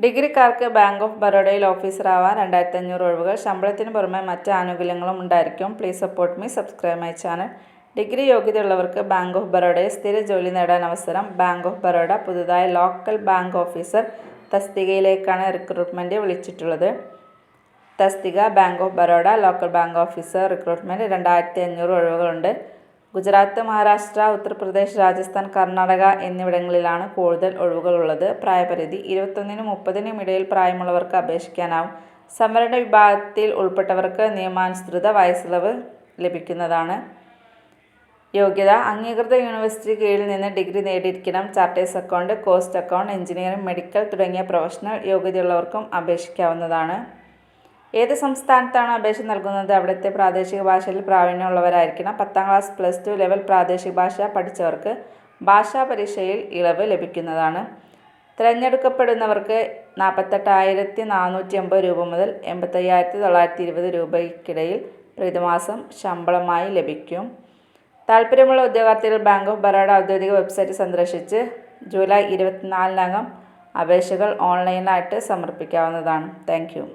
ഡിഗ്രിക്കാർക്ക് bank of ബറോഡയിൽ ഓഫീസറാവാൻ 2500 ഒഴിവുകൾ. ശമ്പളത്തിന് പുറമെ മറ്റ് ആനുകൂല്യങ്ങളും ഉണ്ടായിരിക്കും. Please support me, subscribe my channel. Degree യോഗ്യതയുള്ളവർക്ക് ബാങ്ക് ഓഫ് ബറോഡയിൽ സ്ഥിര ജോലി നേടാൻ അവസരം. ബാങ്ക് ഓഫ് ബറോഡ പുതുതായി ലോക്കൽ ബാങ്ക് ഓഫീസർ തസ്തികയിലേക്കാണ് റിക്രൂട്ട്മെൻറ്റ് വിളിച്ചിട്ടുള്ളത്. തസ്തിക bank of Baroda local bank officer recruitment 2500 ഒഴിവുകളുണ്ട്. ഗുജറാത്ത്, മഹാരാഷ്ട്ര, ഉത്തർപ്രദേശ്, രാജസ്ഥാൻ, കർണാടക എന്നിവിടങ്ങളിലാണ് കൂടുതൽ ഒഴിവുകളുള്ളത്. പ്രായപരിധി 21-നും 30-നും ഇടയിൽ പ്രായമുള്ളവർക്ക് അപേക്ഷിക്കാനാവും. സംവരണ വിഭാഗത്തിൽ ഉൾപ്പെട്ടവർക്ക് നിയമാനുസൃത വയസ്സിളവ് ലഭിക്കുന്നതാണ്. യോഗ്യത: അംഗീകൃത യൂണിവേഴ്സിറ്റി കീഴിൽ നിന്ന് ഡിഗ്രി നേടിയിരിക്കണം. Chartered account, cost account, engineering, medical തുടങ്ങിയ പ്രൊഫഷണൽ യോഗ്യതയുള്ളവർക്കും അപേക്ഷിക്കാവുന്നതാണ്. ഏത് സംസ്ഥാനത്താണോ അപേക്ഷ നൽകുന്നത് അവിടുത്തെ പ്രാദേശിക ഭാഷയിൽ പ്രാവീണ്യമുള്ളവരായിരിക്കണം. 10ാം ക്ലാസ്, +2 ലെവൽ പ്രാദേശിക ഭാഷ പഠിച്ചവർക്ക് ഭാഷാ പരീക്ഷയിൽ ഇളവ് ലഭിക്കുന്നതാണ്. തിരഞ്ഞെടുക്കപ്പെടുന്നവർക്ക് 48,450 രൂപ മുതൽ 85,920 രൂപയ്ക്കിടയിൽ പ്രതിമാസം ശമ്പളമായി ലഭിക്കും. താൽപ്പര്യമുള്ള ഉദ്യോഗാർത്ഥികൾ ബാങ്ക് ഓഫ് ബറോഡ ഔദ്യോഗിക വെബ്സൈറ്റ് സന്ദർശിച്ച് ജൂലൈ 24-നകം അപേക്ഷകൾ ഓൺലൈനായിട്ട് സമർപ്പിക്കാവുന്നതാണ്. Thank you.